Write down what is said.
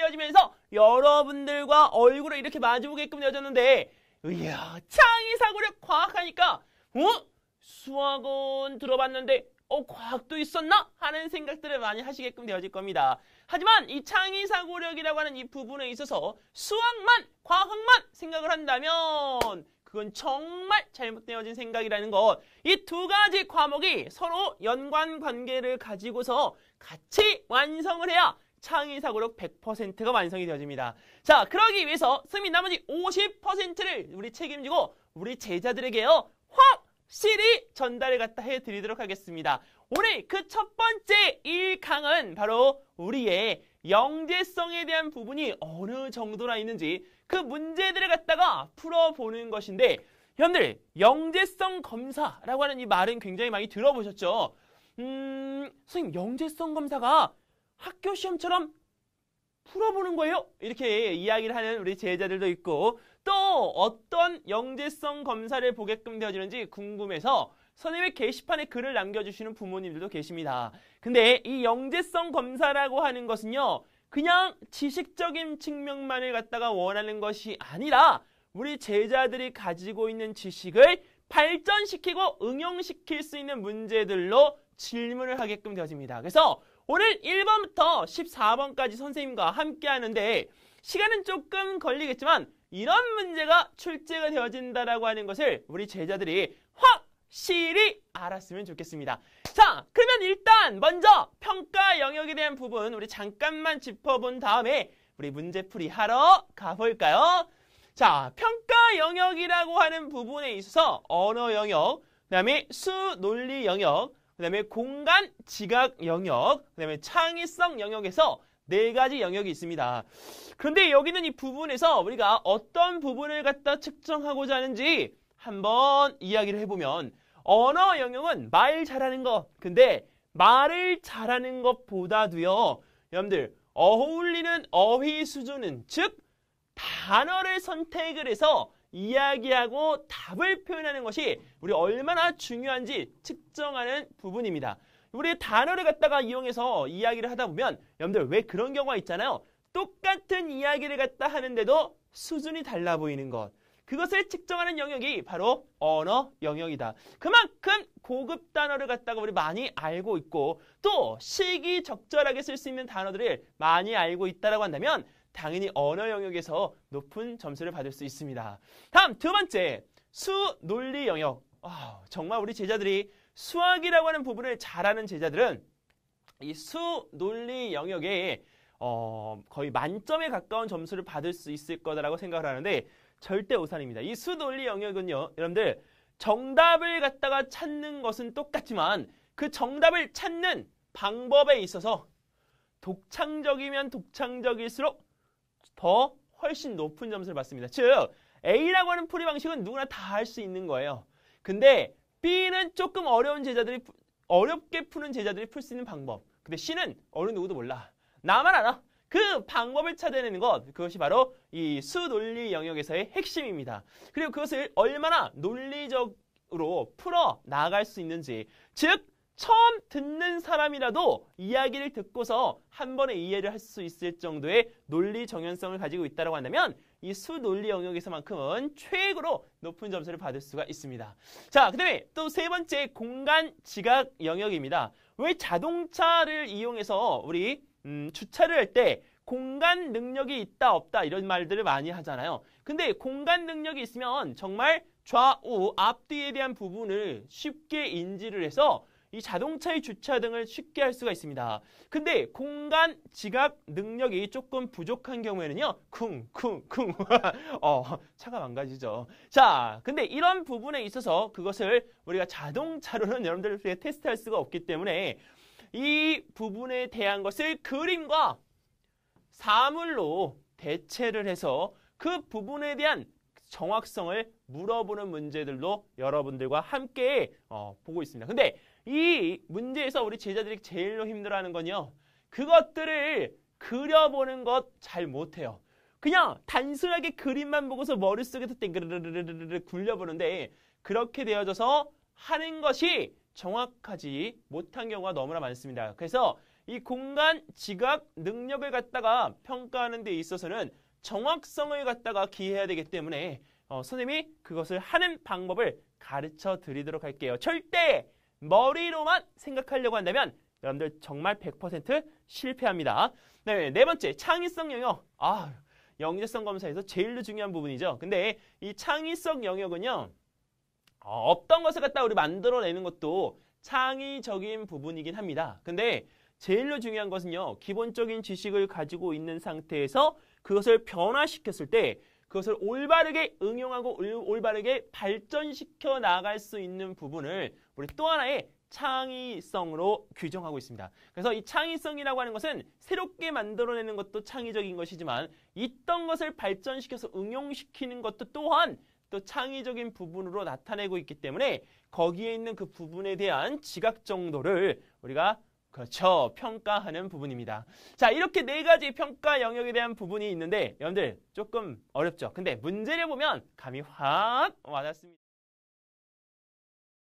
되어지면서 여러분들과 얼굴을 이렇게 마주보게끔 되어졌는데, 이야, 창의사고력 과학하니까 수학은 들어봤는데 과학도 있었나? 하는 생각들을 많이 하시게끔 되어질 겁니다. 하지만 이 창의사고력이라고 하는 이 부분에 있어서 수학만, 과학만 생각을 한다면 그건 정말 잘못되어진 생각이라는 것. 이 두 가지 과목이 서로 연관관계를 가지고서 같이 완성을 해야 창의사고력 100%가 완성이 되어집니다. 자, 그러기 위해서 선생님 나머지 50%를 우리 책임지고 우리 제자들에게요 확실히 전달을 갖다 해드리도록 하겠습니다. 오늘 그 첫 번째 1강은 바로 우리의 영재성에 대한 부분이 어느 정도나 있는지 그 문제들을 갖다가 풀어보는 것인데, 여러분들 영재성 검사라고 하는 이 말은 굉장히 많이 들어보셨죠? 선생님 영재성 검사가 학교 시험처럼 풀어보는 거예요? 이렇게 이야기를 하는 우리 제자들도 있고, 또 어떤 영재성 검사를 보게끔 되어지는지 궁금해서 선생님의 게시판에 글을 남겨주시는 부모님들도 계십니다. 근데 이 영재성 검사라고 하는 것은요, 그냥 지식적인 측면만을 갖다가 원하는 것이 아니라 우리 제자들이 가지고 있는 지식을 발전시키고 응용시킬 수 있는 문제들로 질문을 하게끔 되어집니다. 그래서 오늘 1번부터 14번까지 선생님과 함께 하는데 시간은 조금 걸리겠지만 이런 문제가 출제가 되어진다라고 하는 것을 우리 제자들이 확실히 알았으면 좋겠습니다. 자, 그러면 일단 먼저 평가 영역에 대한 부분 우리 잠깐만 짚어본 다음에 우리 문제풀이 하러 가볼까요? 자, 평가 영역이라고 하는 부분에 있어서 언어 영역, 그 다음에 수, 논리 영역, 그 다음에 공간, 지각 영역, 그 다음에 창의성 영역에서 4가지 영역이 있습니다. 그런데 여기는 이 부분에서 우리가 어떤 부분을 갖다 측정하고자 하는지 한번 이야기를 해보면, 언어 영역은 말 잘하는 것, 근데 말을 잘하는 것보다도요, 여러분들 어울리는 어휘 수준은, 즉 단어를 선택을 해서 이야기하고 답을 표현하는 것이 우리 얼마나 중요한지 측정하는 부분입니다. 우리 단어를 갖다가 이용해서 이야기를 하다 보면 여러분들 왜 그런 경우가 있잖아요. 똑같은 이야기를 갖다 하는데도 수준이 달라 보이는 것. 그것을 측정하는 영역이 바로 언어 영역이다. 그만큼 고급 단어를 갖다가 우리 많이 알고 있고 또 시기적절하게 쓸 수 있는 단어들을 많이 알고 있다라고 한다면 당연히 언어 영역에서 높은 점수를 받을 수 있습니다. 다음 두 번째, 수, 논리 영역. 정말 우리 제자들이 수학이라고 하는 부분을 잘하는 제자들은 이 수, 논리 영역에 거의 만점에 가까운 점수를 받을 수 있을 거다라고 생각을 하는데 절대 오산입니다. 이 수, 논리 영역은요, 여러분들 정답을 갖다가 찾는 것은 똑같지만 그 정답을 찾는 방법에 있어서 독창적이면 독창적일수록 더 훨씬 높은 점수를 받습니다. 즉 A라고 하는 풀이 방식은 누구나 다 할 수 있는 거예요. 근데 B는 조금 어려운 제자들이 어렵게 푸는 제자들이 풀 수 있는 방법. 근데 C는 어느 누구도 몰라. 나만 알아. 그 방법을 찾아내는 것, 그것이 바로 이 수, 논리 영역에서의 핵심입니다. 그리고 그것을 얼마나 논리적으로 풀어 나갈 수 있는지, 즉 처음 듣는 사람이라도 이야기를 듣고서 한 번에 이해를 할 수 있을 정도의 논리 정연성을 가지고 있다고 한다면 이 수, 논리 영역에서만큼은 최고로 높은 점수를 받을 수가 있습니다. 자, 그 다음에 또 세 번째, 공간, 지각 영역입니다. 왜 자동차를 이용해서 우리 주차를 할 때 공간 능력이 있다 없다 이런 말들을 많이 하잖아요. 근데 공간 능력이 있으면 정말 좌우, 앞뒤에 대한 부분을 쉽게 인지를 해서 이 자동차의 주차 등을 쉽게 할 수가 있습니다. 근데 공간 지각 능력이 조금 부족한 경우에는요, 쿵쿵쿵 차가 망가지죠. 자, 근데 이런 부분에 있어서 그것을 우리가 자동차로는 여러분들에게 테스트할 수가 없기 때문에 이 부분에 대한 것을 그림과 사물로 대체를 해서 그 부분에 대한 정확성을 물어보는 문제들도 여러분들과 함께 보고 있습니다. 근데 이 문제에서 우리 제자들이 제일로 힘들어하는 건요, 그것들을 그려보는 것 잘 못해요. 그냥 단순하게 그림만 보고서 머릿속에서 땡그르르르르 굴려보는데 그렇게 되어져서 하는 것이 정확하지 못한 경우가 너무나 많습니다. 그래서 이 공간 지각 능력을 갖다가 평가하는 데 있어서는 정확성을 갖다가 기해야 되기 때문에 선생님이 그것을 하는 방법을 가르쳐 드리도록 할게요. 절대 머리로만 생각하려고 한다면 여러분들 정말 100% 실패합니다. 네, 네 번째, 창의성 영역. 영재성 검사에서 제일 중요한 부분이죠. 근데 이 창의성 영역은요, 없던 것을 갖다 우리 만들어내는 것도 창의적인 부분이긴 합니다. 근데 제일 중요한 것은요, 기본적인 지식을 가지고 있는 상태에서 그것을 변화시켰을 때 그것을 올바르게 응용하고 올바르게 발전시켜 나갈 수 있는 부분을 우리 또 하나의 창의성으로 규정하고 있습니다. 그래서 이 창의성이라고 하는 것은 새롭게 만들어내는 것도 창의적인 것이지만 있던 것을 발전시켜서 응용시키는 것도 또한 또 창의적인 부분으로 나타내고 있기 때문에 거기에 있는 그 부분에 대한 지각 정도를 우리가 그렇죠, 평가하는 부분입니다. 자, 이렇게 네 가지 평가 영역에 대한 부분이 있는데 여러분들 조금 어렵죠? 근데 문제를 보면 감이 확 와닿습니다.